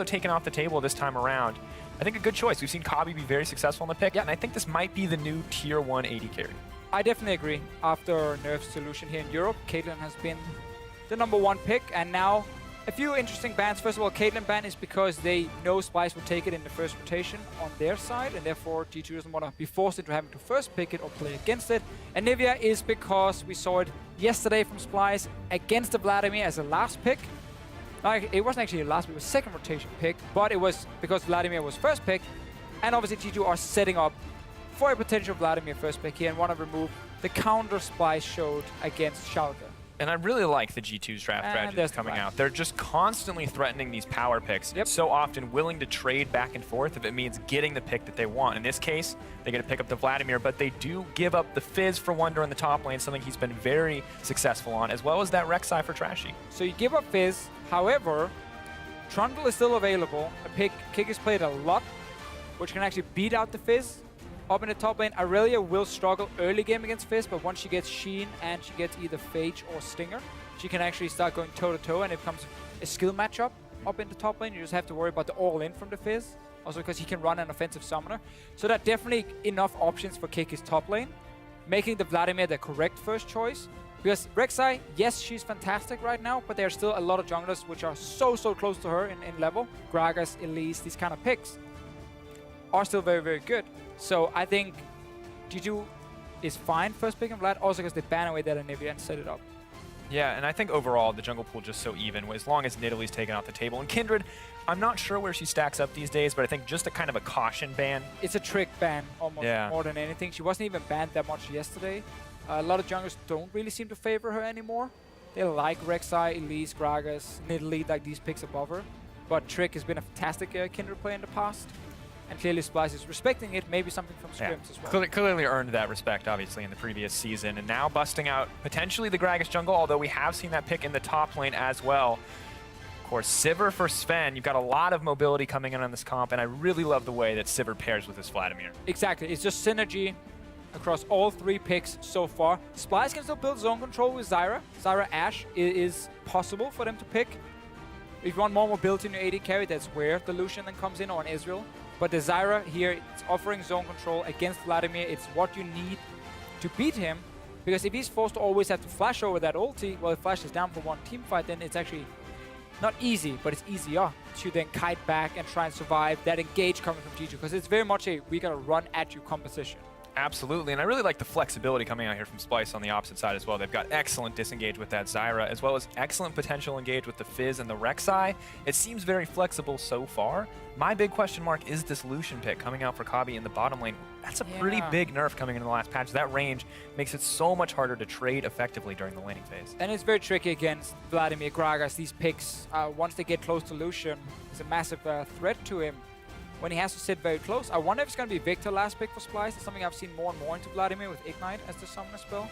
taken off the table this time around. I think a good choice. We've seen Kobbe be very successful in the pick, and I think this might be the new tier 1 AD carry. I definitely agree. After nerfs to Lucian here in Europe, Caitlyn has been the #1 pick, and now a few interesting bans. First of all, Caitlyn ban is because they know Splyce will take it in the first rotation on their side, and therefore G2 doesn't want to be forced into having to first pick it or play against it. Anivia is because we saw it yesterday from Splyce against the Vladimir as a last pick. Like, it wasn't actually a last pick, it was second rotation pick, but it was because Vladimir was first pick, and obviously G2 are setting up for a potential Vladimir first pick here and want to remove the counter Splyce showed against Schalke. And I really like the G2's draft strategy that's coming out. They're just constantly threatening these power picks. Yep. So often willing to trade back and forth if it means getting the pick that they want. In this case, they get to pick up the Vladimir, but they do give up the Fizz for Wunder in the top lane, something he's been very successful on, as well as that Rek'Sai for Trashy. So you give up Fizz, however, Trundle is still available. A pick Kikis played a lot, which can actually beat out the Fizz. Up in the top lane, Irelia will struggle early game against Fizz, but once she gets Sheen and she gets either Phage or Stinger, she can actually start going toe-to-toe, and it becomes a skill matchup up in the top lane. You just have to worry about the all-in from the Fizz, also because he can run an offensive summoner. So that definitely enough options for Kikis top lane, making the Vladimir the correct first choice. Because Rek'Sai, yes, she's fantastic right now, but there are still a lot of junglers which are so close to her in level. Gragas, Elise, these kind of picks are still very good. So I think G2 is fine first picking Vlad, also because they ban away that Anivia and set it up. Yeah, and I think overall the jungle pool just so even, as long as Nidalee's taken off the table. And Kindred, I'm not sure where she stacks up these days, but I think just a kind of a caution ban. It's a trick ban almost more than anything. She wasn't even banned that much yesterday. A lot of junglers don't really seem to favor her anymore. They like Rek'Sai, Elise, Gragas, Nidalee, like these picks above her. But Trick has been a fantastic Kindred player in the past. And clearly Splyce is respecting it, maybe something from scrims as well. Clearly earned that respect, obviously, in the previous season. And now busting out potentially the Gragas jungle, although we have seen that pick in the top lane as well. Of course, Sivir for Zven. You've got a lot of mobility coming in on this comp, and I really love the way that Sivir pairs with this Vladimir. Exactly. It's just synergy across all 3 picks so far. Splyce can still build zone control with Zyra. Zyra Ashe is possible for them to pick. If you want more mobility in your AD carry, that's where the Lucian then comes in, or an Israel. But the Zyra here, it's offering zone control against Vladimir. It's what you need to beat him. Because if he's forced to always have to flash over that ulti, well, if Flash is down for one team fight, then it's actually not easy, but it's easier to then kite back and try and survive that engage coming from G2. Because it's very much a we gotta run at you composition. Absolutely, and I really like the flexibility coming out here from Splyce on the opposite side as well. They've got excellent disengage with that Zyra, as well as excellent potential engage with the Fizz and the Rek'Sai. It seems very flexible so far. My big question mark is this Lucian pick coming out for Kobbe in the bottom lane. That's a pretty big nerf coming in the last patch. That range makes it so much harder to trade effectively during the laning phase. And it's very tricky against Vladimir, Gragas. These picks, once they get close to Lucian, is a massive threat to him when he has to sit very close. I wonder if it's going to be Victor last pick for Splyce. It's something I've seen more and more into Vladimir with Ignite as the summoner spell.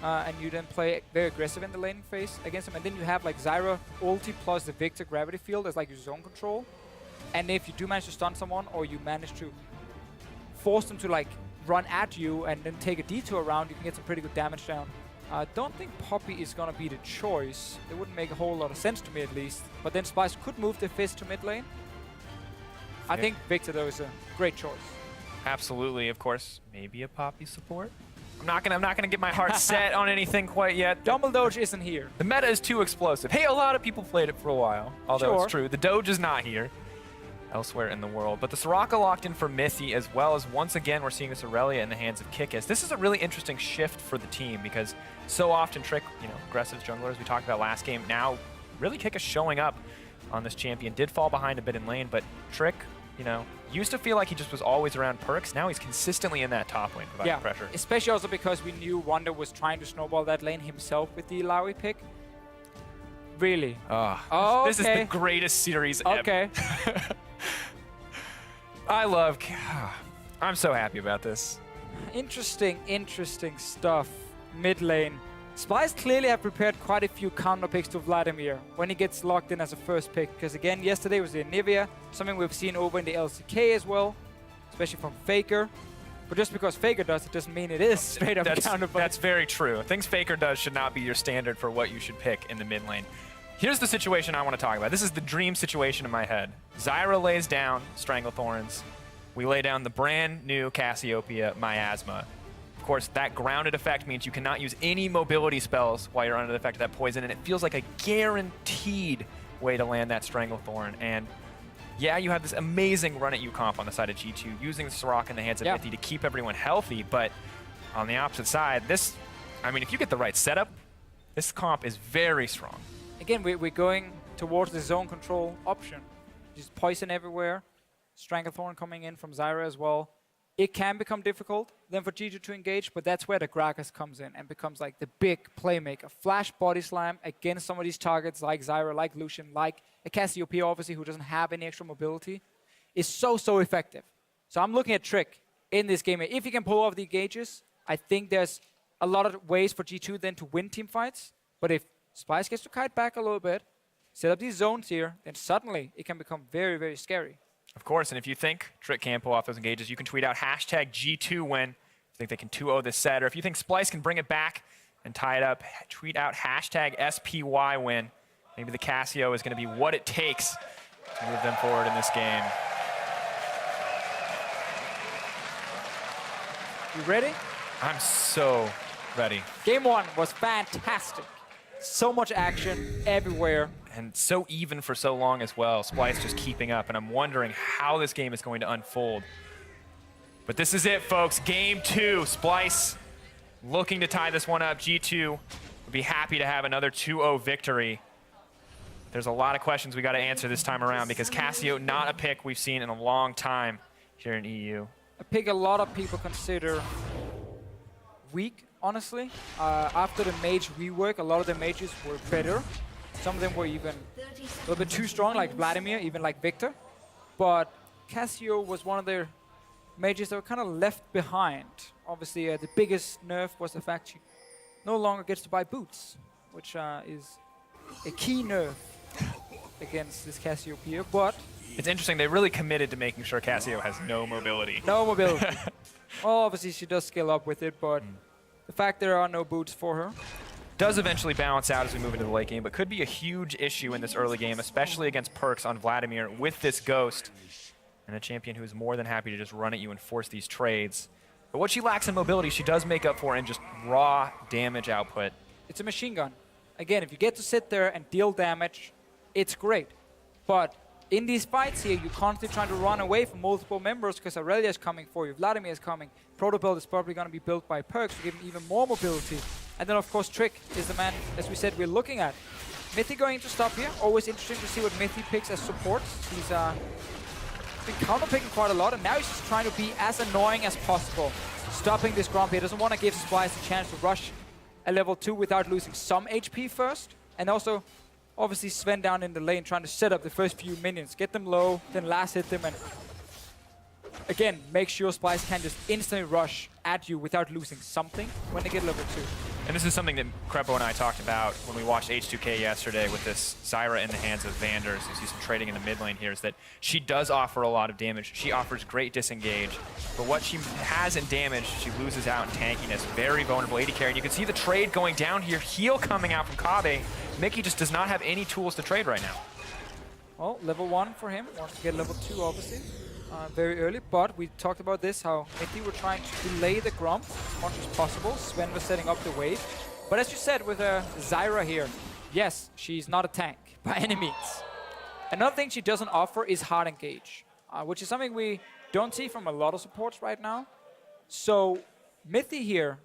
And you then play very aggressive in the laning phase against him. And then you have like Zyra ulti plus the Victor gravity field as like your zone control. And if you do manage to stun someone, or you manage to force them to like run at you and then take a detour around, you can get some pretty good damage down. I don't think Poppy is going to be the choice. It wouldn't make a whole lot of sense to me at least. But then Splyce could move the Fizz to mid lane. I think Victor, though, is a great choice. Absolutely, of course. Maybe a Poppy support. I'm not gonna get my heart set on anything quite yet. Dumble Doge isn't here. The meta is too explosive. Hey, a lot of people played it for a while, although it's true. The Doge is not here elsewhere in the world. But the Soraka locked in for mithy, as well as once again we're seeing this Irelia in the hands of Kikis. This is a really interesting shift for the team because so often Trick, aggressive junglers we talked about last game. Now, really Kikis showing up on this champion. Did fall behind a bit in lane, but Trick, used to feel like he just was always around Perkz. Now he's consistently in that top lane providing pressure. Especially also because we knew Wunder was trying to snowball that lane himself with the Illaoi pick. Really? This is the greatest series ever. I'm so happy about this. Interesting stuff. Mid lane. Splyce clearly have prepared quite a few counter picks to Vladimir when he gets locked in as a first pick. Because again, yesterday was the Anivia, something we've seen over in the LCK as well, especially from Faker. But just because Faker does it doesn't mean it is straight up counter pick. That's very true. Things Faker does should not be your standard for what you should pick in the mid lane. Here's the situation I want to talk about. This is the dream situation in my head. Zyra lays down Stranglethorns. We lay down the brand new Cassiopeia Miasma. Of course, that grounded effect means you cannot use any mobility spells while you're under the effect of that poison, and it feels like a guaranteed way to land that Stranglethorn. And yeah, you have this amazing run at you comp on the side of G2, using the Soraka in the hands of mithy to keep everyone healthy, but on the opposite side, I mean, if you get the right setup, this comp is very strong. Again, we're going towards the zone control option. Just poison everywhere. Stranglethorn coming in from Zyra as well. It can become difficult then for G2 to engage, but that's where the Gragas comes in and becomes like the big playmaker. Flash body slam against some of these targets like Zyra, like Lucian, like a Cassiopeia, obviously, who doesn't have any extra mobility, is so effective. So I'm looking at Trick in this game. If he can pull off the engages, I think there's a lot of ways for G2 then to win team fights. But if Splyce gets to kite back a little bit, set up these zones here, then suddenly it can become very scary. Of course, and if you think Trick can pull off those engages, you can tweet out hashtag G2win. If you think they can 2-0 this set, or if you think Splyce can bring it back and tie it up, tweet out hashtag SPYwin. Maybe the Cassio is going to be what it takes to move them forward in this game. You ready? I'm so ready. Game 1 was fantastic. So much action everywhere. And so even for so long as well. Splyce just keeping up, and I'm wondering how this game is going to unfold. But this is it, folks. Game 2, Splyce looking to tie this one up. G2 would be happy to have another 2-0 victory. There's a lot of questions we got to answer this time around, because Cassio, not a pick we've seen in a long time here in EU. A pick a lot of people consider weak, honestly. After the mage rework, a lot of the mages were better. Some of them were even a little bit too strong, like Vladimir, even like Victor. But Cassio was one of their mages that were kind of left behind. Obviously, the biggest nerf was the fact she no longer gets to buy boots, which is a key nerf against this Cassiopeia. But it's interesting, they really committed to making sure Cassio has no mobility. No mobility. Well, obviously, she does scale up with it, but the fact there are no boots for her does eventually balance out as we move into the late game, but could be a huge issue in this early game, especially against Perkz on Vladimir with this Ghost, and a champion who is more than happy to just run at you and force these trades. But what she lacks in mobility, she does make up for in just raw damage output. It's a machine gun. Again, if you get to sit there and deal damage, it's great. But in these fights here, you're constantly trying to run away from multiple members because Irelia is coming for you, Vladimir is coming, Proto-build is probably going to be built by Perkz to give him even more mobility. And then, of course, Trick is the man, as we said, we're looking at. Mithy going to stop here. Always interesting to see what Mithy picks as supports. He's been counter-picking quite a lot, and now he's just trying to be as annoying as possible. Stopping this Grump. He doesn't want to give Splyce a chance to rush a level 2 without losing some HP first. And also, obviously, Zven down in the lane trying to set up the first few minions. Get them low, then last hit them, and again, make sure Splyce can just instantly rush at you without losing something when they get level 2. And this is something that Krepo and I talked about when we watched H2K yesterday with this Zyra in the hands of Vanders. You see some trading in the mid lane here, is that she does offer a lot of damage. She offers great disengage. But what she has in damage, she loses out in tankiness. Very vulnerable AD carry. And you can see the trade going down here. Heal coming out from Kobbe. Mikyx just does not have any tools to trade right now. Well, level 1 for him. Wants to get level 2, obviously. Very early, but we talked about this, how mithy were trying to delay the Grump as much as possible. Zven was setting up the wave. But as you said, with Zyra here, yes, she's not a tank by any means. Another thing she doesn't offer is hard engage, which is something we don't see from a lot of supports right now. So mithy here,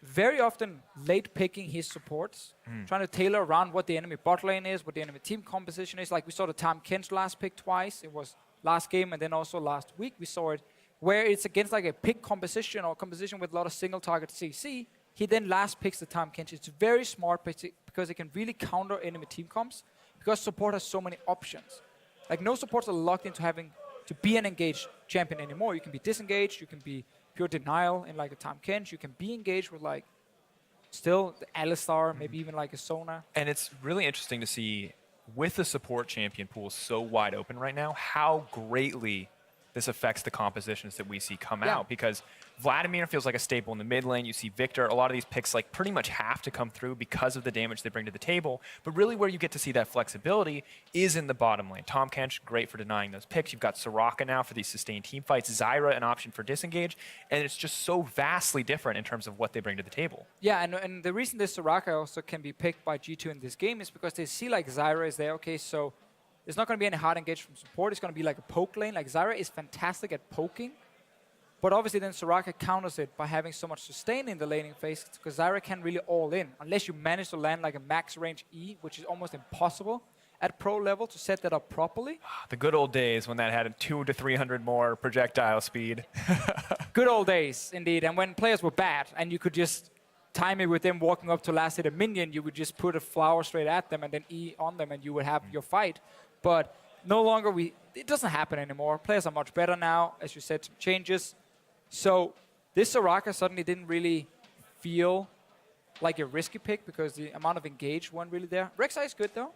very often late picking his supports, trying to tailor around what the enemy bot lane is, what the enemy team composition is. Like we saw the Tahm Kench last pick twice. It was last game, and then also last week we saw it, where it's against like a pick composition or composition with a lot of single target CC. He then last picks the Tahm Kench. It's very smart because it can really counter enemy team comps, because support has so many options. Like no supports are locked into having to be an engaged champion anymore. You can be disengaged, you can be pure denial in like a Tahm Kench, you can be engaged with like still the Alistar, maybe even like a Sona. And it's really interesting to see, with the support champion pool so wide open right now, how greatly this affects the compositions that we see come out. Because Vladimir feels like a staple in the mid lane. You see Victor. A lot of these picks like pretty much have to come through because of the damage they bring to the table. But really where you get to see that flexibility is in the bottom lane. Tahm Kench, great for denying those picks. You've got Soraka now for these sustained team fights. Zyra, an option for disengage. And it's just so vastly different in terms of what they bring to the table. Yeah, and the reason this Soraka also can be picked by G2 in this game is because they see like Zyra is there. Okay, so there's not going to be any hard engage from support. It's going to be like a poke lane. Like Zyra is fantastic at poking. But obviously then Soraka counters it by having so much sustain in the laning phase, because Zyra can really all in, unless you manage to land like a max range E, which is almost impossible at pro level to set that up properly. The good old days when that had a 200 to 300 more projectile speed. Good old days, indeed. And when players were bad and you could just time it with them walking up to last hit a minion, you would just put a flower straight at them and then E on them and you would have your fight. But no longer, it doesn't happen anymore. Players are much better now, as you said, some changes. So this Soraka suddenly didn't really feel like a risky pick because the amount of engage weren't really there. Rek'Sai is good though,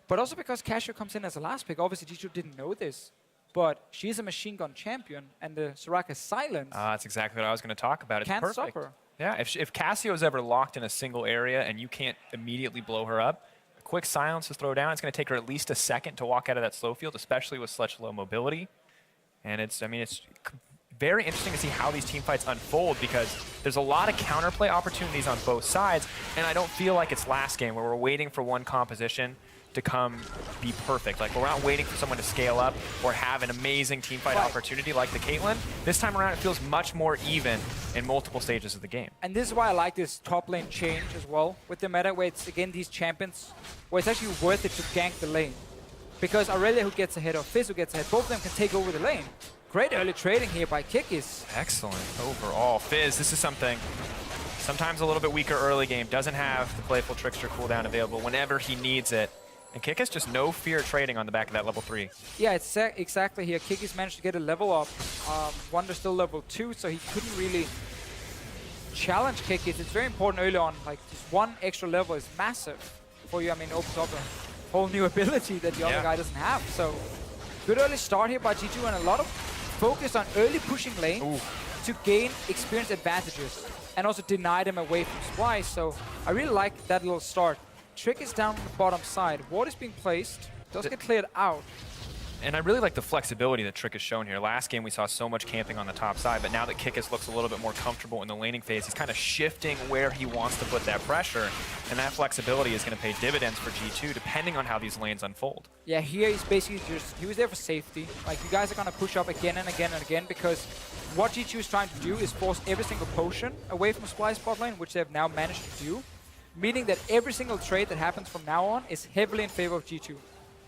but also because Cassiopeia comes in as a last pick. Obviously G2 didn't know this, but she's a machine gun champion and the Soraka's silence That's exactly what I was going to talk about. It's can't perfect. stop her. Yeah, if Cassio's ever locked in a single area and you can't immediately blow her up, a quick silence to throw down, it's going to take her at least a second to walk out of that slow field, especially with such low mobility. And it's very interesting to see how these team fights unfold because there's a lot of counterplay opportunities on both sides, and I don't feel like it's last game where we're waiting for one composition to come be perfect. Like, we're not waiting for someone to scale up or have an amazing team fight opportunity like the Caitlyn. This time around, it feels much more even in multiple stages of the game. And this is why I like this top lane change as well with the meta, where it's, again, these champions, where it's actually worth it to gank the lane. Because Irelia, who gets ahead, or Fizz, who gets ahead, both of them can take over the lane. Great early trading here by Kikis. Excellent overall. Fizz, this is something sometimes a little bit weaker early game, doesn't have the Playful Trickster cooldown available whenever he needs it. And Kikis just no fear trading on the back of that level 3. Yeah, it's exactly here. Kikis managed to get a level up. Wunder still level 2, so he couldn't really challenge Kikis. It's very important early on. Like, just one extra level is massive for you. I mean, opens up a whole new ability that the other guy doesn't have. So, good early start here by G2 and a lot of focus on early pushing lanes to gain experience advantages and also deny them away from Splyce. So, I really like that little start. Trick is down on the bottom side. Ward is being placed. Does get cleared out. And I really like the flexibility that Trick has shown here. Last game we saw so much camping on the top side, but now that Kikis looks a little bit more comfortable in the laning phase, he's kind of shifting where he wants to put that pressure. And that flexibility is going to pay dividends for G2 depending on how these lanes unfold. Yeah, here he's basically just, he was there for safety. Like, you guys are going to push up again and again and again because what G2 is trying to do is force every single potion away from Splyce bot lane, which they have now managed to do. Meaning that every single trade that happens from now on is heavily in favor of G2.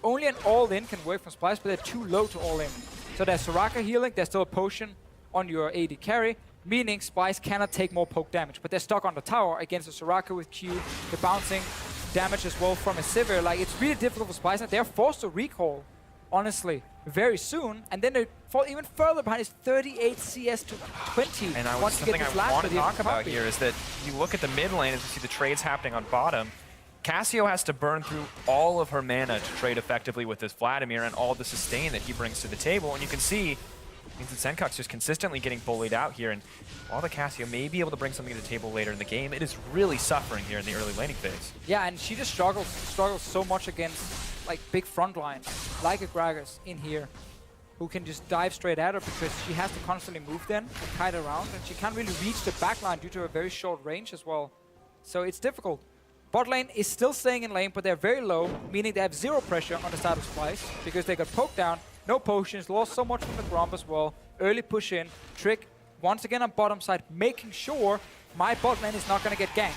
Only an all-in can work from Splyce, but they're too low to all-in. So there's Soraka healing, there's still a potion on your AD carry, meaning Splyce cannot take more poke damage. But they're stuck on the tower against a Soraka with Q, the bouncing damage as well from a Sivir. Like, it's really difficult for Splyce, and they're forced to recall, honestly, very soon. And then they fall even further behind. It's 38 CS to 20. And something I want to talk about here is that you look at the mid lane as you see the trades happening on bottom. Cassio has to burn through all of her mana to trade effectively with this Vladimir and all the sustain that he brings to the table. And you can see means that Sencux just consistently getting bullied out here. And while the Cassio may be able to bring something to the table later in the game, it is really suffering here in the early laning phase. Yeah, and she just struggles so much against like big front lines, like a Gragas in here, who can just dive straight at her because she has to constantly move then and kite around, and she can't really reach the backline due to her very short range as well. So it's difficult. Bot lane is still staying in lane, but they're very low, meaning they have zero pressure on the side of Splyce because they got poked down, no potions, lost so much from the Gromp as well. Early push in, Trick once again on bottom side, making sure my bot lane is not going to get ganked.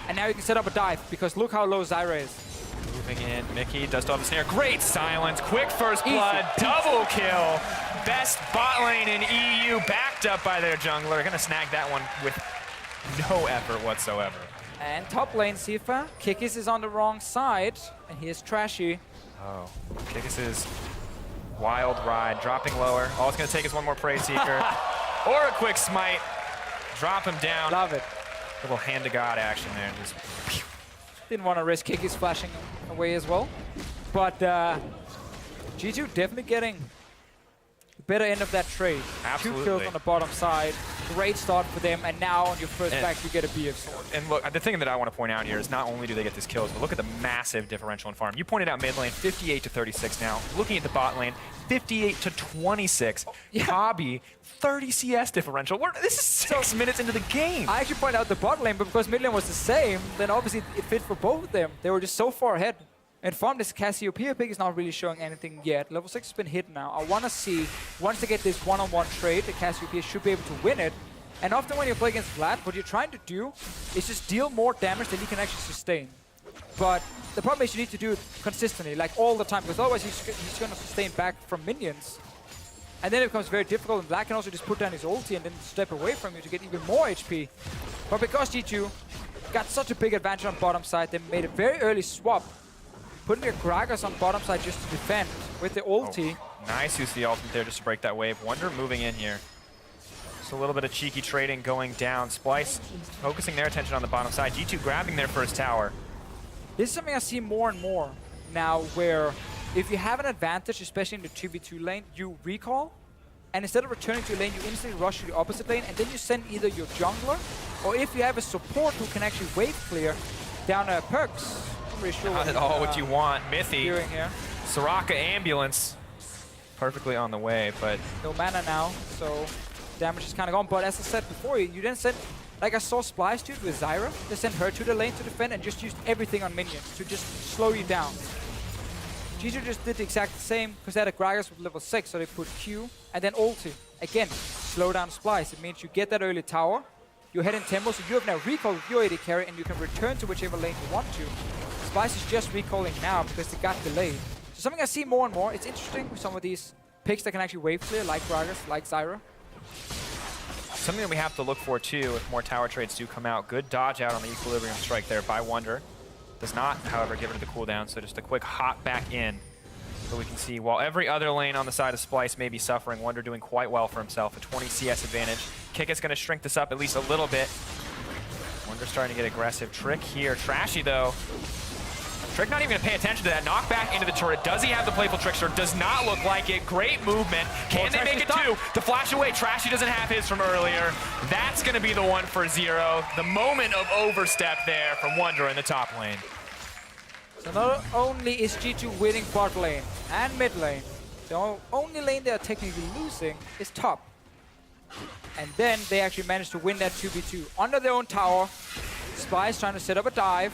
And now you can set up a dive because look how low Zyra is. Moving in, Mithy does still have the snare. Great silence, quick first blood, double kill. Best bot lane in EU, backed up by their jungler. Gonna snag that one with no effort whatsoever. And top lane, Sifa. Kikis is on the wrong side, and here's Trashy. Oh, Kikis' wild ride, dropping lower. All it's gonna take is one more Prey Seeker. Or a quick smite. Drop him down. Love it. Little hand to God action there. Just didn't want to risk Kikis flashing away as well. But G2 definitely getting the better end of that trade. Absolutely. 2 kills on the bottom side. Great start for them, and now on your first back, you get a BF sword. And look, the thing that I want to point out here is not only do they get these kills, but look at the massive differential in farm. You pointed out mid lane, 58 to 36 now. Looking at the bot lane, 58 to 26. Yeah. Kobbe, 30 CS differential. This is 6 minutes into the game. I actually pointed out the bot lane, but because mid lane was the same, then obviously it fit for both of them. They were just so far ahead. And farm, this Cassiopeia pick is not really showing anything yet. Level 6 has been hit now. I want to see, once they get this one-on-one trade, the Cassiopeia should be able to win it. And often when you play against Vlad, what you're trying to do is just deal more damage than he can actually sustain. But the problem is you need to do it consistently, like all the time, because otherwise he's going to sustain back from minions. And then it becomes very difficult, and Vlad can also just put down his ulti and then step away from you to get even more HP. But because G2 got such a big advantage on bottom side, they made a very early swap, putting a Gragas on bottom side just to defend with the ulti. Oh, nice use the ultimate there just to break that wave. Wunder moving in here. Just a little bit of cheeky trading going down. Splyce focusing their attention on the bottom side. G2 grabbing their first tower. This is something I see more and more now, where if you have an advantage, especially in the 2v2 lane, you recall, and instead of returning to your lane, you instantly rush to the opposite lane, and then you send either your jungler, or if you have a support who can actually wave clear, down a Perkz. I'm pretty sure Not at all what you want. Mithy, here. Soraka ambulance, perfectly on the way, but no mana now, so damage is kind of gone. But as I said before, you didn't send, like I saw Splyce dude with Zyra, they sent her to the lane to defend and just used everything on minions to just slow you down. G2 just did the exact same because they had a Gragas with level 6, so they put Q and then ulti. Again, slow down Splyce. It means you get that early tower, you head in tempo, so you have now recall with your AD carry and you can return to whichever lane you want to. Splyce is just recalling now because they got delayed. So something I see more and more, it's interesting with some of these picks that can actually wave clear, like Gragas, like Zyra. Something that we have to look for too if more tower trades do come out. Good dodge out on the equilibrium strike there by Wunder. Does not, however, give it the cooldown, so just a quick hop back in. So we can see while every other lane on the side of Splyce may be suffering, Wunder doing quite well for himself. A 20 CS advantage. Kikis going to shrink this up at least a little bit. Wunder starting to get aggressive. Trick here. Trashy though. Trick not even going to pay attention to that. Knock back into the turret. Does he have the playful trickster? Does not look like it. Great movement. Can they make it two? The flash away. Trashy doesn't have his from earlier. That's going to be the one for 0. The moment of overstep there from Wunder in the top lane. So not only is G2 winning bot lane and mid lane, the only lane they are technically losing is top. And then they actually managed to win that 2v2 under their own tower. Splyce trying to set up a dive.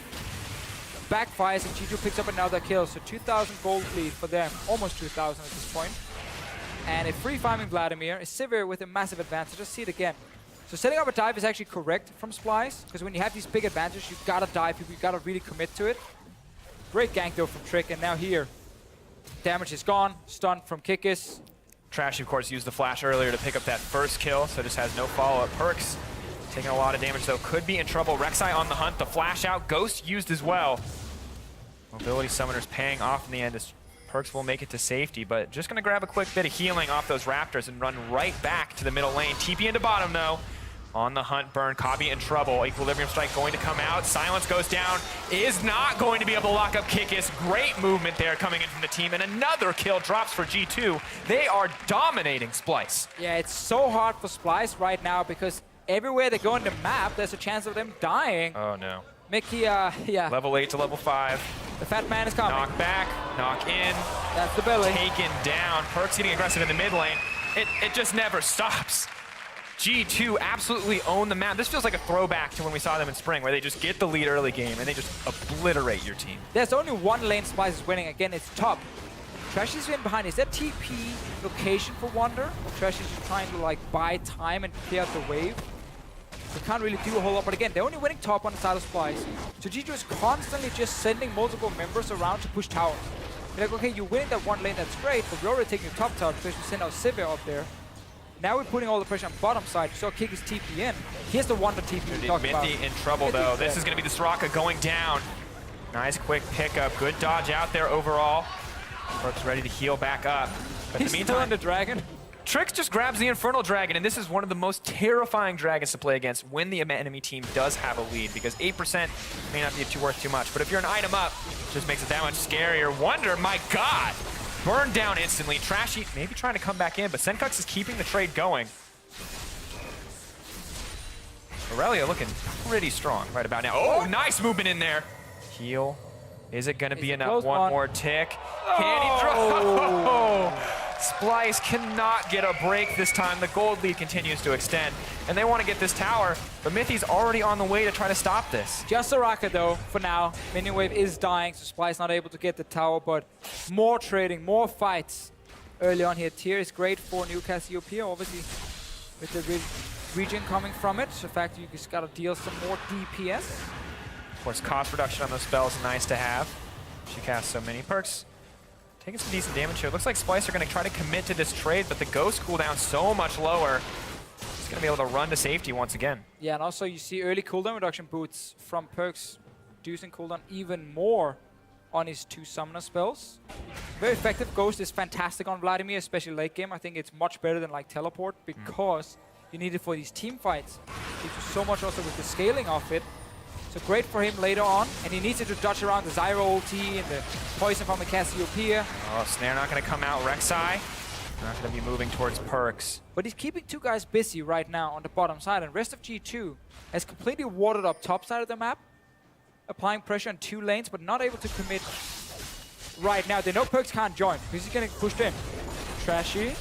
Backfires and G2 picks up another kill, so 2,000 gold lead for them, almost 2,000 at this point. And a free farming Vladimir is Sivir with a massive advantage. Let's see it again. So setting up a dive is actually correct from Splyce, because when you have these big advantages, you gotta dive, you gotta really commit to it. Great gank though from Trick, and now here, damage is gone, stun from Kikis. Trashy, of course, used the flash earlier to pick up that first kill, so just has no follow-up. Perkz taking a lot of damage, though, could be in trouble. Rek'Sai on the hunt, the flash out, Ghost used as well. Mobility Summoner's paying off in the end as Perkz will make it to safety, but just going to grab a quick bit of healing off those Raptors and run right back to the middle lane. TP into bottom, though. On the hunt, burn. Kobbe in trouble. Equilibrium strike going to come out. Silence goes down. Is not going to be able to lock up Kikis. Great movement there coming in from the team, and another kill drops for G2. They are dominating Splyce. Yeah, it's so hard for Splyce right now because everywhere they go on the map, there's a chance of them dying. Oh, no. Mikyx, yeah. Level 8 to level 5. The fat man is coming. Knock back, knock in. That's the belly. Taken down. Perkz getting aggressive in the mid lane. It just never stops. G2 absolutely own the map. This feels like a throwback to when we saw them in spring, where they just get the lead early game and they just obliterate your team. There's only one lane Splyce is winning. Again, it's top. Trashy's in behind. Is that TP location for Wunder? Or Trashy's just trying to like buy time and clear out the wave? They can't really do a whole lot, but again, they're only winning top on the side of Splyce. So G2 is constantly just sending multiple members around to push tower. You're like, okay, you're winning that one lane, that's great, but we're already taking your top tower because we send out Sivir up there. Now we're putting all the pressure on bottom side. You saw Kikis TP in. Here's the Wunder TP we talked about. Mithy in trouble, though. This is going to be the Soraka going down. Nice quick pickup. Good dodge out there overall. Perkz ready to heal back up. But in the meantime, still on the dragon. Trix just grabs the Infernal Dragon, and this is one of the most terrifying dragons to play against when the enemy team does have a lead, because 8% may not be worth too much, but if you're an item up, it just makes it that much scarier. Wunder, my God! Burned down instantly. Trashy maybe trying to come back in, but Sencux is keeping the trade going. Irelia looking pretty strong right about now. Oh, nice movement in there. Heal. Is it going to be enough? One more tick. Can he draw? Splyce cannot get a break this time. The gold lead continues to extend, and they want to get this tower, but mithy's already on the way to try to stop this. Just Soraka though, for now. Minion wave is dying, so Splyce not able to get the tower, but more trading, more fights early on here. Tier is great for new Cassiopeia, obviously, with the region coming from it. The fact you just gotta deal some more DPS. Of course, cost reduction on those spells is nice to have. She casts so many. Perkz taking some decent damage here. Looks like Splyce are going to try to commit to this trade, but the ghost cooldown so much lower. He's going to be able to run to safety once again. Yeah, and also you see early cooldown reduction boots from Perkz, reducing cooldown even more on his 2 summoner spells. Very effective. Ghost is fantastic on Vladimir, especially late game. I think it's much better than like teleport because you need it for these team fights. You do so much also with the scaling of it. So great for him later on, and he needs it to dodge around the Zyra ulti and the poison from the Cassiopeia. Oh, Snare not going to come out. Rek'Sai not going to be moving towards Perkz. But he's keeping 2 guys busy right now on the bottom side, and rest of G2 has completely warded up top side of the map, applying pressure on 2 lanes, but not able to commit right now. They know Perkz can't join because he's getting pushed in. Trashy.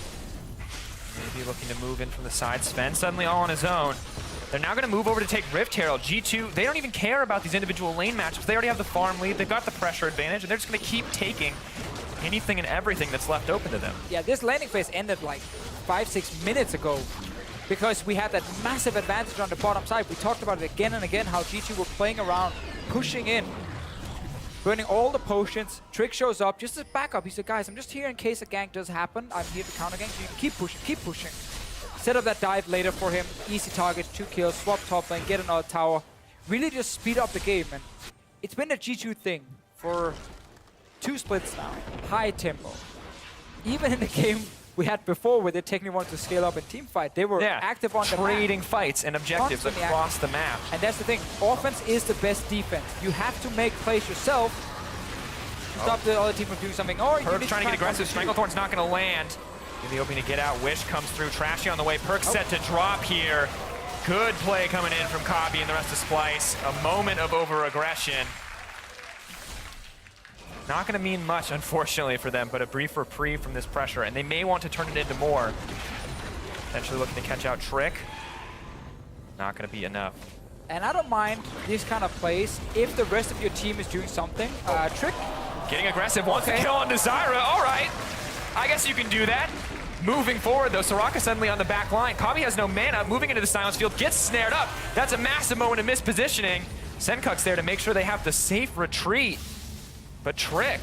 Maybe looking to move in from the side. Zven suddenly all on his own. They're now going to move over to take Rift Herald. G2, they don't even care about these individual lane matchups. They already have the farm lead. They've got the pressure advantage, and they're just going to keep taking anything and everything that's left open to them. Yeah, this laning phase ended like 5-6 minutes ago because we had that massive advantage on the bottom side. We talked about it again and again, how G2 were playing around, pushing in, burning all the potions. Trick shows up just as backup. He said, guys, I'm just here in case a gank does happen. I'm here to counter gank, so you can keep pushing, keep pushing. Set up that dive later for him. Easy target, 2 kills, swap top lane, get another tower. Really just speed up the game. And it's been a G2 thing for 2 splits now. High tempo. Even in the game we had before where they technically wanted to scale up and team fight, they were active on the map. Trading fights and objectives across the map. And that's the thing. Offense is the best defense. You have to make plays yourself to stop the other team from doing something. Or Perkz trying to get aggressive. Stranglethorn's not going to land. Maybe hoping to get out. Wish comes through. Trashy on the way. Perkz set to drop here. Good play coming in from Kobbe and the rest of Splyce. A moment of over-aggression. Not going to mean much, unfortunately, for them, but a brief reprieve from this pressure, and they may want to turn it into more. Potentially looking to catch out Trick. Not going to be enough. And I don't mind these kind of plays if the rest of your team is doing something. Trick. Getting aggressive. Wants to kill onto Zyra. All right. I guess you can do that. Moving forward, though, Soraka suddenly on the back line. Kobbe has no mana, moving into the silence field, gets snared up. That's a massive moment of mispositioning. Sencux there to make sure they have the safe retreat. But Trick,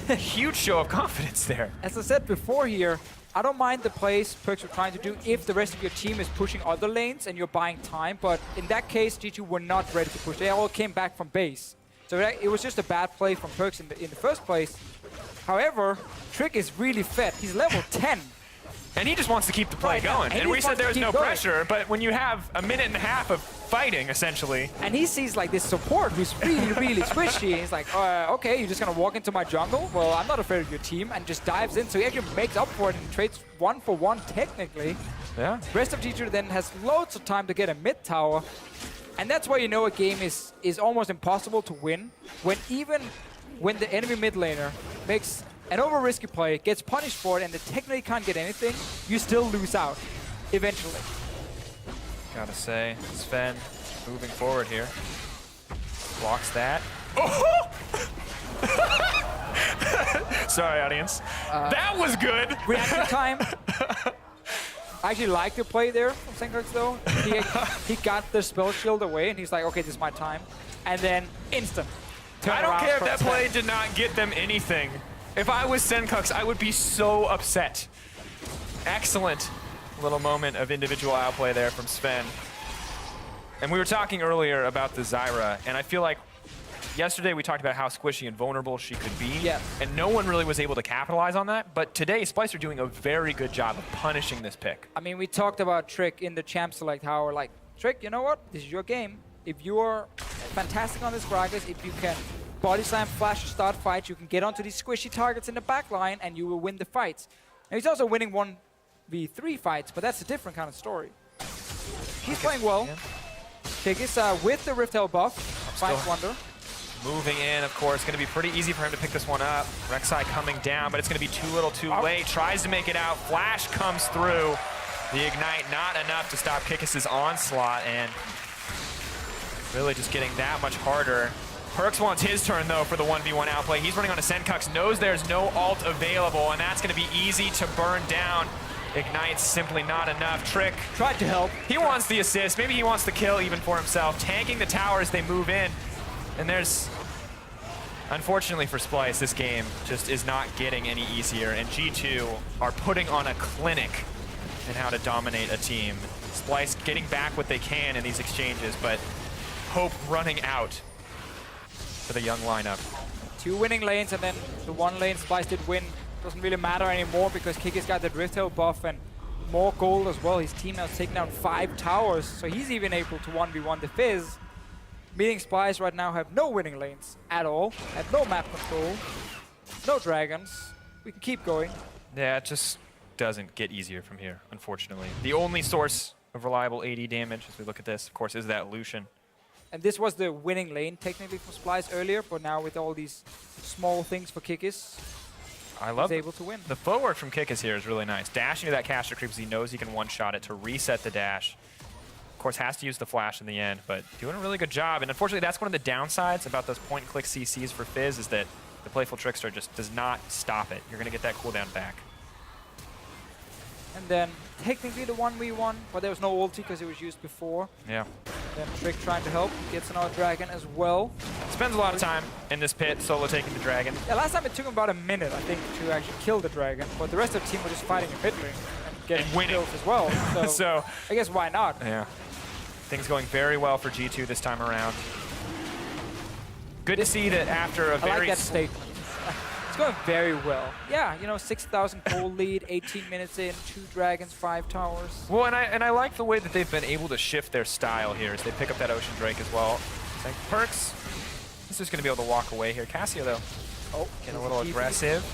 huge show of confidence there. As I said before here, I don't mind the plays Perkz are trying to do if the rest of your team is pushing other lanes and you're buying time, but in that case, G2 were not ready to push. They all came back from base. So it was just a bad play from Perkz in the first place. However, Trick is really fed. He's level 10. And he just wants to keep the play going. And we said there's no pressure, but when you have a minute and a half of fighting, essentially. And he sees like this support who's really, really squishy. He's like, okay, you're just gonna walk into my jungle? Well, I'm not afraid of your team, and just dives in. So he actually makes up for it and trades 1-for-1 technically. Yeah. Rest of G2 then has loads of time to get a mid tower. And that's why you know a game is almost impossible to win. When the enemy mid laner makes an over-risky play, gets punished for it, and they technically can't get anything, you still lose out, eventually. Gotta say, Zven moving forward here. Blocks that. Oh! Sorry, audience. That was good! Reaction time. I actually like the play there from Sencux, though. He got the spell shield away, and he's like, okay, this is my time. And then, instant. I don't care if that play did not get them anything. If I was Sencux, I would be so upset. Excellent little moment of individual outplay there from Zven. And we were talking earlier about the Zyra, and I feel like yesterday we talked about how squishy and vulnerable she could be, and no one really was able to capitalize on that. But today, Splyce are doing a very good job of punishing this pick. I mean, we talked about Trick in the champ select, how we're like, Trick, you know what? This is your game. If you're fantastic on this Gragas, if you can body slam, flash, start fights, you can get onto these squishy targets in the back line, and you will win the fights. And he's also winning 1v3 fights, but that's a different kind of story. He's playing well. Kikis with the Rift Hell buff finds Wunder. Moving in, of course, going to be pretty easy for him to pick this one up. Rek'Sai coming down, but it's going to be too little too late. Tries to make it out. Flash comes through. The Ignite not enough to stop Kikis' onslaught, and really just getting that much harder. Perkz wants his turn, though, for the 1v1 outplay. He's running on a Sencux, knows there's no ult available, and that's going to be easy to burn down. Ignite's simply not enough. Trick tried to help. He wants the assist. Maybe he wants the kill even for himself. Tanking the tower as they move in. And there's, unfortunately for Splyce, this game just is not getting any easier. And G2 are putting on a clinic in how to dominate a team. Splyce getting back what they can in these exchanges, but hope running out for the young lineup. 2 winning lanes, and then the 1 lane Splyce did win. Doesn't really matter anymore because Kikis got the Rift Hell buff and more gold as well. His team now is taking down 5 towers, so he's even able to 1v1 the Fizz. Meaning Splyce right now have no winning lanes at all, have no map control, no dragons. We can keep going. Yeah, it just doesn't get easier from here, unfortunately. The only source of reliable AD damage, as we look at this, of course, is that Lucian. And this was the winning lane, technically, for Splyce earlier, but now with all these small things for Kikis, I love he's able to win. The footwork from Kikis here is really nice. Dashing to that caster creep because he knows he can one-shot it to reset the dash. Of course, has to use the flash in the end, but doing a really good job. And unfortunately, that's one of the downsides about those point-and-click CCs for Fizz is that the Playful Trickster just does not stop it. You're going to get that cooldown back. And then technically the 1v1, but there was no ulti because it was used before. Yeah. Then Trick trying to help, gets another dragon as well. Spends a lot of time in this pit, solo taking the dragon. Yeah, last time it took him about a minute, I think, to actually kill the dragon, but the rest of the team were just fighting in mid lane and getting kills as well. So, so I guess why not? Yeah. Things going very well for G2 this time around. Good to see that after a very... I like that statement. It's going very well. Yeah, you know, 6,000 gold lead, 18 minutes in, 2 dragons, 5 towers. Well, and I like the way that they've been able to shift their style here as they pick up that Ocean Drake as well. Like Perkz, he's just going to be able to walk away here. Cassio, though, getting a little aggressive.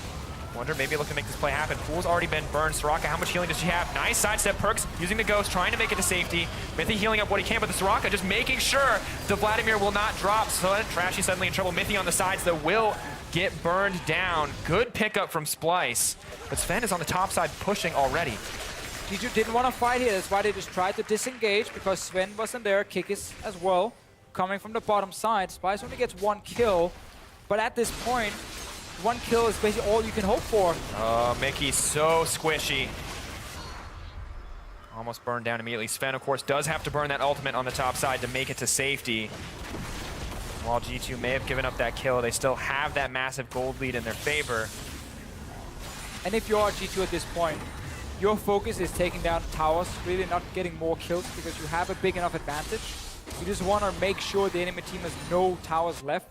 Wunder maybe looking to make this play happen. Pool's already been burned. Soraka, how much healing does she have? Nice sidestep. Perkz using the Ghost, trying to make it to safety. Mithy healing up what he can, but the Soraka just making sure the Vladimir will not drop. So Trashy suddenly in trouble. Mithy on the sides, though, will get burned down. Good pickup from Splyce. But Zven is on the top side pushing already. G2 didn't want to fight here. That's why they just tried to disengage because Zven wasn't there. Kikis as well. Coming from the bottom side. Splyce only gets 1 kill. But at this point, 1 kill is basically all you can hope for. Oh, Mikyx so squishy. Almost burned down immediately. Zven, of course, does have to burn that ultimate on the top side to make it to safety. While G2 may have given up that kill, they still have that massive gold lead in their favor. And if you are G2 at this point, your focus is taking down towers, really not getting more kills because you have a big enough advantage. You just want to make sure the enemy team has no towers left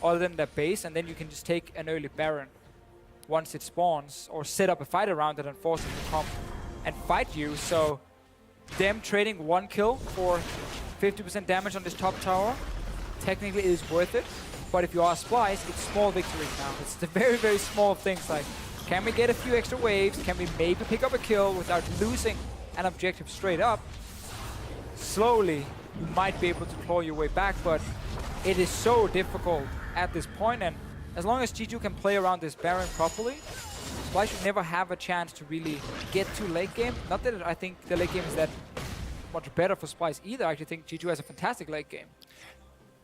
other than their base, and then you can just take an early Baron once it spawns, or set up a fight around it and force them to come and fight you. So them trading 1 kill for 50% damage on this top tower technically is worth it. But if you are Splyce, it's small victories now. It's the very, very small things like, can we get a few extra waves? Can we maybe pick up a kill without losing an objective straight up? Slowly, you might be able to claw your way back, but it is so difficult at this point, and as long as G2 can play around this Baron properly, Splyce should never have a chance to really get to late game. Not that I think the late game is that much better for Splyce either. I actually think G2 has a fantastic late game.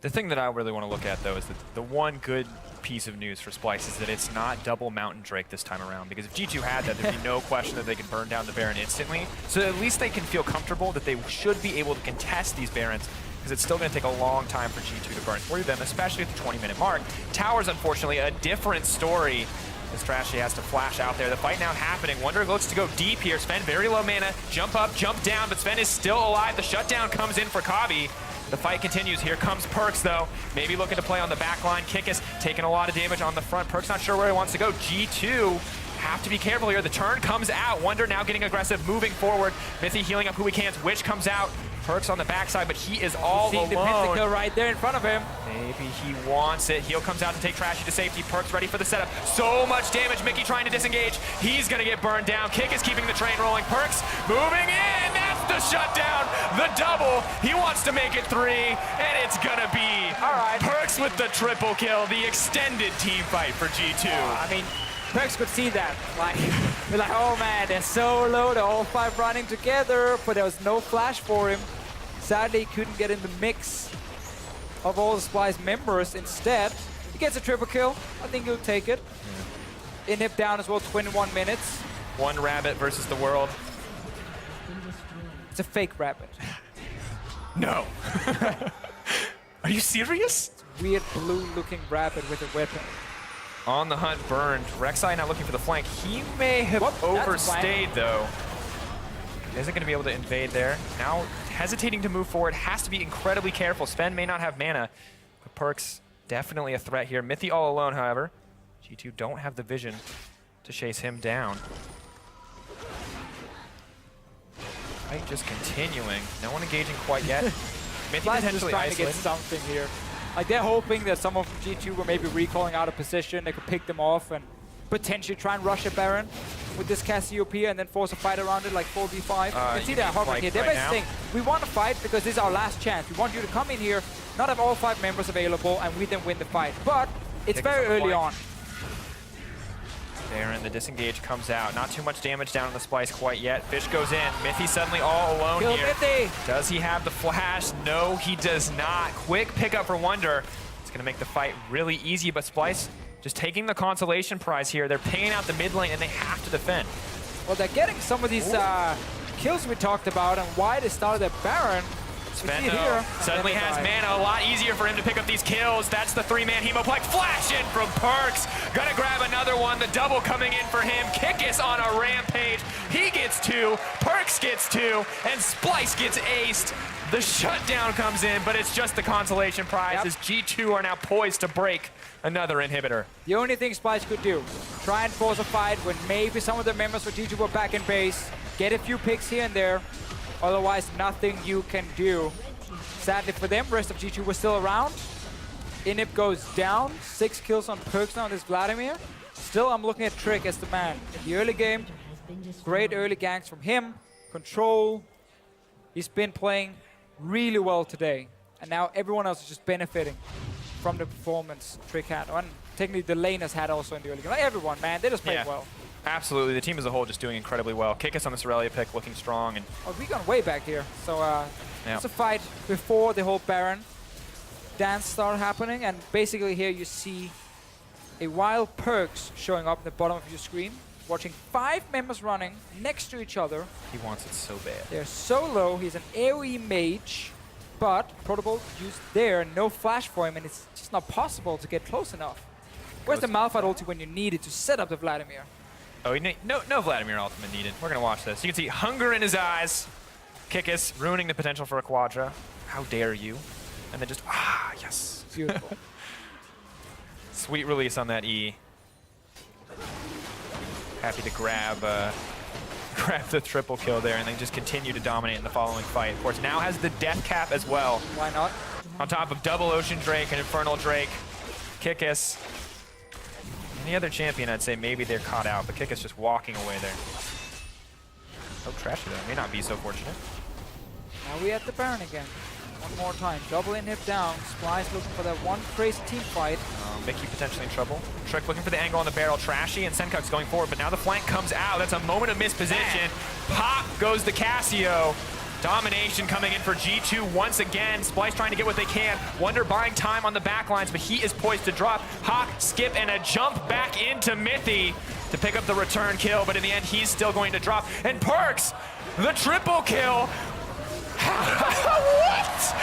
The thing that I really want to look at, though, is that the one good piece of news for Splyce is that it's not double Mountain Drake this time around, because if G2 had that, there'd be no question that they could burn down the Baron instantly. So at least they can feel comfortable that they should be able to contest these Barons, because it's still going to take a long time for G2 to burn through them, especially at the 20-minute mark. Towers, unfortunately, a different story, as Trashy has to flash out there. The fight now happening. Wunder looks to go deep here. Zven very low mana. Jump up, jump down, but Zven is still alive. The shutdown comes in for Kobbe. The fight continues. Here comes Perkz, though. Maybe looking to play on the back line. Kikis taking a lot of damage on the front. Perkz not sure where he wants to go. G2 have to be careful here. The turn comes out. Wunder now getting aggressive, moving forward. Mithy healing up who he can. Witch comes out. Perkz on the backside, but he is all alone. The pentakill right there in front of him. Maybe he wants it. Heal comes out to take Trashy to safety. Perkz ready for the setup. So much damage. Mikyx trying to disengage. He's going to get burned down. Kikis keeping the train rolling. Perkz moving in. That's the shutdown. The double. He wants to make it 3, and it's going to be Perkz with the triple kill. The extended team fight for G2. I mean, Perkz could see that. We're like, oh man, they're so low. They're all 5 running together, but there was no flash for him. Sadly, he couldn't get in the mix of all the Splyce members. Instead, he gets a triple kill. I think he'll take it. Inhib down as well, 21 minutes. One rabbit versus the world. It's a fake rabbit. No. Are you serious? Weird blue-looking rabbit with a weapon. On the hunt, burned. Rek'Sai not looking for the flank. He may have overstayed, though. Isn't going to be able to invade there. Now hesitating to move forward. Has to be incredibly careful. Sven may not have mana, but Perkz definitely a threat here. Mithy all alone, however. G2 don't have the vision to chase him down. Fight just continuing. No one engaging quite yet. Mithy potentially trying isolated. to get something here. Like, they're hoping that some of G2 were maybe recalling out of position. They could pick them off and potentially try and rush a Baron with this Cassiopeia and then force a fight around it like 4v5. You can see that hovering here. They're basically saying, we want to fight because this is our last chance. We want you to come in here, not have all 5 members available, and we then win the fight. But it's very early on. Baron, the disengage comes out. Not too much damage down on the Splyce quite yet. Fish goes in. Mithy suddenly all alone here. Mithy. Does he have the flash? No, he does not. Quick pickup for Wunder. It's going to make the fight really easy, but Splyce just taking the consolation prize here. They're paying out the mid lane, and they have to defend. Well, they're getting some of these kills we talked about and why they started at Baron. Sven, though, suddenly has mana. A lot easier for him to pick up these kills. That's the 3-man Hemoplex. Flash in from Perkz. Gonna grab another one. The double coming in for him. Kikis on a rampage. He gets 2. Perkz gets 2. And Splyce gets aced. The shutdown comes in, but it's just the consolation prize as G2 are now poised to break another inhibitor. The only thing Splyce could do, try and force a fight when maybe some of the members for G2 were back in base. Get a few picks here and there. Otherwise, nothing you can do. Sadly for them, rest of G2 was still around. Inhib goes down. 6 kills on Perkz now on this Vladimir. Still, I'm looking at Trick as the man. In the early game, great early ganks from him. Control. He's been playing really well today. And now everyone else is just benefiting from the performance Trick had. And technically, the laners had also in the early game. Like everyone, man, they just played well. Absolutely, the team as a whole just doing incredibly well. Kikis on this Irelia pick, looking strong. And we gone way back here. So it's a fight before the whole Baron dance started happening. And basically here you see a wild Perkz showing up at the bottom of your screen, watching 5 members running next to each other. He wants it so bad. They're so low. He's an AoE mage, but Protocol used there, no flash for him, and it's just not possible to get close enough. Where's the Malphite ulti when you need it to set up the Vladimir? Oh, no Vladimir ultimate needed. We're going to watch this. You can see hunger in his eyes. Kikis ruining the potential for a Quadra. How dare you? And then just, yes. Beautiful. Sweet release on that E. Happy to grab the triple kill there and then just continue to dominate in the following fight. Of course, now has the death cap as well. Why not? On top of double Ocean Drake and Infernal Drake. Kikis. Any other champion, I'd say maybe they're caught out, but Kikis just walking away there. Oh, Trashy though. May not be so fortunate. Now we at the Baron again. One more time. Double inhib down. Splyce looking for that one crazy team fight. Mikyx potentially in trouble. Trick looking for the angle on the barrel. Trashy and Sencux going forward, but now the flank comes out. That's a moment of misposition. Pop goes the Cassio. Domination coming in for G2 once again. Splyce trying to get what they can. Wunder buying time on the back lines, but he is poised to drop. Hawk, skip, and a jump back into Mithy to pick up the return kill, but in the end, he's still going to drop. And Perkz, the triple kill. What?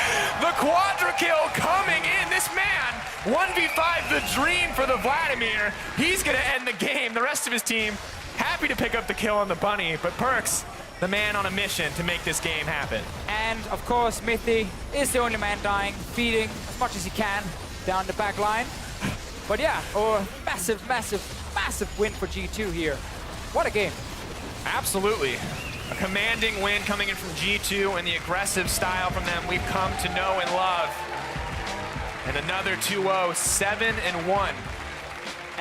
The quadra kill coming in. This man, 1v5, the dream for the Vladimir. He's going to end the game. The rest of his team happy to pick up the kill on the bunny, but Perkz, the man on a mission to make this game happen. And of course, Mithy is the only man dying, feeding as much as he can down the back line. But yeah, massive, massive, massive win for G2 here. What a game. Absolutely. A commanding win coming in from G2 and the aggressive style from them we've come to know and love. And another 2-0, 7-1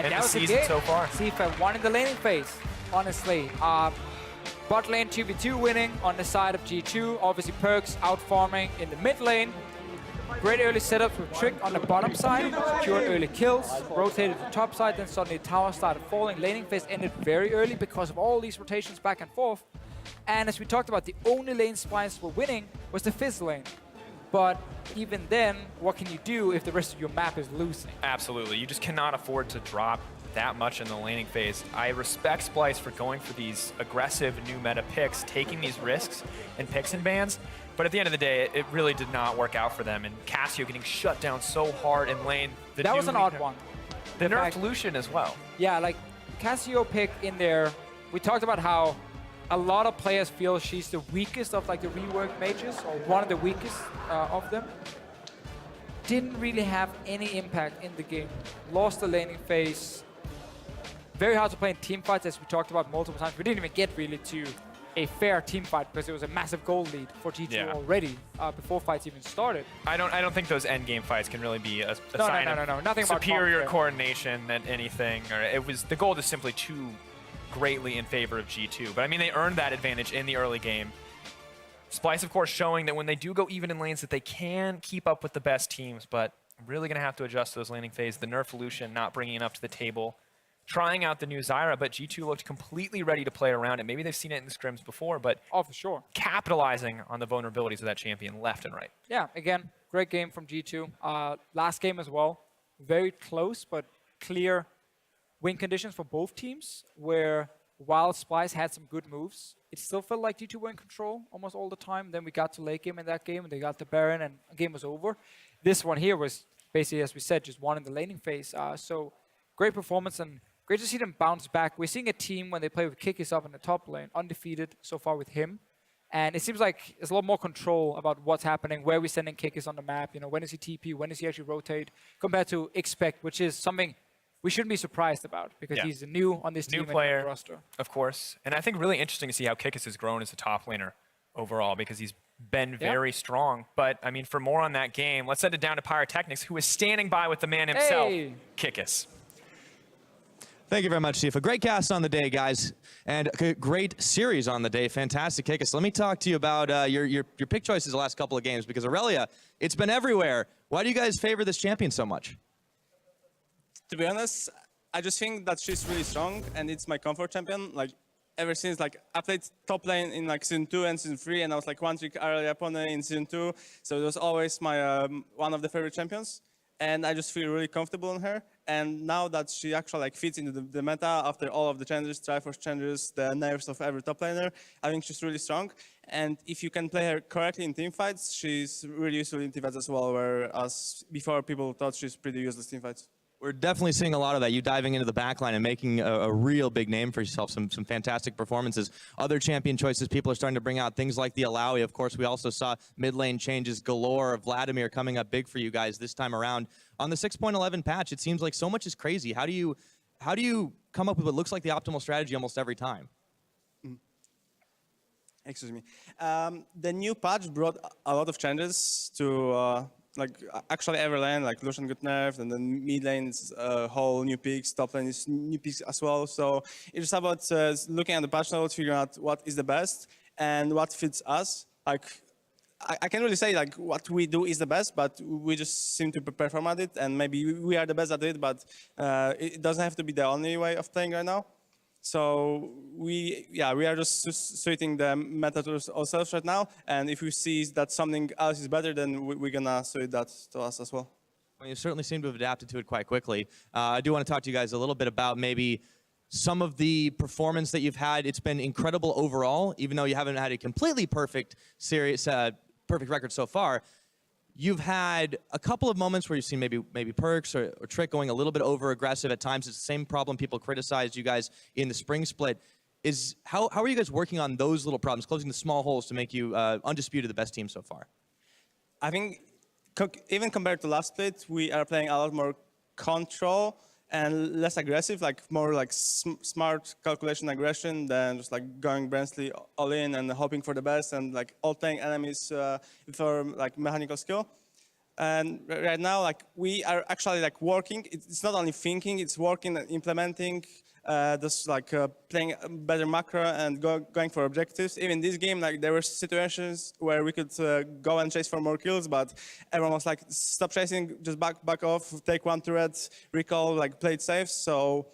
in the season so far. CFA won in the laning phase, honestly. Bot lane 2v2 winning on the side of G2. Obviously Perkz out farming in the mid lane. Great early setups with Trick on the bottom side, secured early kills, rotated to top side, then suddenly tower started falling. Laning phase ended very early because of all these rotations back and forth. And as we talked about, the only lane Splyce were winning was the Fizz lane. But even then, what can you do if the rest of your map is losing? Absolutely, you just cannot afford to drop that much in the laning phase. I respect Splyce for going for these aggressive new meta picks, taking these risks and picks and bans. But at the end of the day, it really did not work out for them. And Cassio getting shut down so hard in lane. That was an odd one. The nerfed Lucian as well. Yeah, like Cassio pick in there. We talked about how a lot of players feel she's the weakest of like the reworked mages, or one of the weakest of them. Didn't really have any impact in the game. Lost the laning phase. Very hard to play in team fights, as we talked about multiple times. We didn't even get really to a fair team fight because it was a massive goal lead for G2 already before fights even started. I don't think those end game fights can really be a sign of nothing superior coordination at anything. Or it was the goal is simply too greatly in favor of G2. But I mean, they earned that advantage in the early game. Splyce, of course, showing that when they do go even in lanes that they can keep up with the best teams, but really going to have to adjust those laning phase. The nerf Lucian not bringing enough to the table. Trying out the new Zyra, but G2 looked completely ready to play around it. Maybe they've seen it in the scrims before, but for sure, capitalizing on the vulnerabilities of that champion left and right. Yeah, again, great game from G2. Last game as well, very close but clear win conditions for both teams, where while Splyce had some good moves, it still felt like G2 were in control almost all the time. Then we got to late game in that game, and they got the Baron, and the game was over. This one here was basically, as we said, just one in the laning phase. So great performance, and great to see them bounce back. We're seeing a team when they play with Kikis up in the top lane, undefeated so far with him. And it seems like there's a lot more control about what's happening, where we're sending Kikis on the map, you know, when does he TP, when does he actually rotate, compared to Expect, which is something we shouldn't be surprised about because he's new on this team and player, roster. Of course. And I think really interesting to see how Kikis has grown as a top laner overall because he's been very strong. But, I mean, for more on that game, let's send it down to Pyrotechnics, who is standing by with the man himself, Kikis. Thank you very much, Steve. A great cast on the day, guys, and a great series on the day. Fantastic Kikis. Let me talk to you about your pick choices the last couple of games, because Irelia, it's been everywhere. Why do you guys favor this champion so much? To be honest, I just think that she's really strong, and it's my comfort champion. Like, ever since, like, I played top lane in like season 2 and season 3, and I was like one trick Irelia opponent in season 2, so it was always my one of the favorite champions. And I just feel really comfortable in her. And now that she actually like fits into the meta after all of the changes, Triforce changes, the nerfs of every top laner, I think she's really strong. And if you can play her correctly in teamfights, she's really useful in teamfights as well, whereas before people thought she's pretty useless in teamfights. We're definitely seeing a lot of that. You diving into the backline and making a real big name for yourself. Some fantastic performances. Other champion choices people are starting to bring out, things like the Alawi. Of course, we also saw mid lane changes galore. Vladimir coming up big for you guys this time around. On the 6.11 patch, it seems like so much is crazy. How do you come up with what looks like the optimal strategy almost every time? Excuse me. The new patch brought a lot of changes to like actually every lane, like Lucian got nerfed, and then mid lane is whole new picks, top lane is new picks as well. So it's just about looking at the patch notes, figuring out what is the best and what fits us. Like I can't really say like what we do is the best, but we just seem to perform at it, and maybe we are the best at it, but it doesn't have to be the only way of playing right now. So we are just suiting the meta to ourselves right now, and if we see that something else is better, then we're gonna suit that to us as well. Well, you certainly seem to have adapted to it quite quickly. I do want to talk to you guys a little bit about maybe some of the performance that you've had. It's been incredible overall, even though you haven't had a completely perfect series, perfect record so far. You've had a couple of moments where you've seen maybe Perkz or Trick going a little bit over aggressive at times. It's the same problem people criticized you guys in the spring split. How are you guys working on those little problems, closing the small holes to make you undisputed the best team so far? I think even compared to last split, we are playing a lot more control and less aggressive, like more like smart calculation aggression than just like going blindly all in and hoping for the best and like ulting enemies with our like mechanical skill. And right now, like we are actually like working. It's not only thinking; it's working and implementing. Just like playing better macro and going for objectives. Even this game, like there were situations where we could go and chase for more kills, but everyone was like, "Stop chasing, just back off, take one turret, recall, like play it safe." So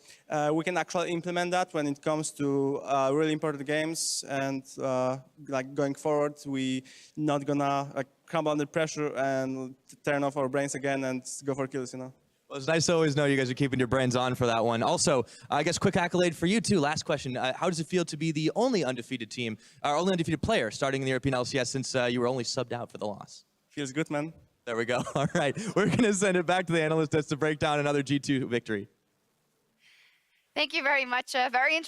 we can actually implement that when it comes to really important games, and like going forward, we not gonna like crumble under pressure and turn off our brains again and go for kills, you know. Well, it's nice to always know you guys are keeping your brains on for that one. Also, I guess quick accolade for you too. Last question: how does it feel to be the only undefeated team, or only undefeated player, starting in the European LCS since you were only subbed out for the loss? Feels good, man. There we go. All right, we're gonna send it back to the analyst desk to break down another G2 victory. Thank you very much. Very interesting.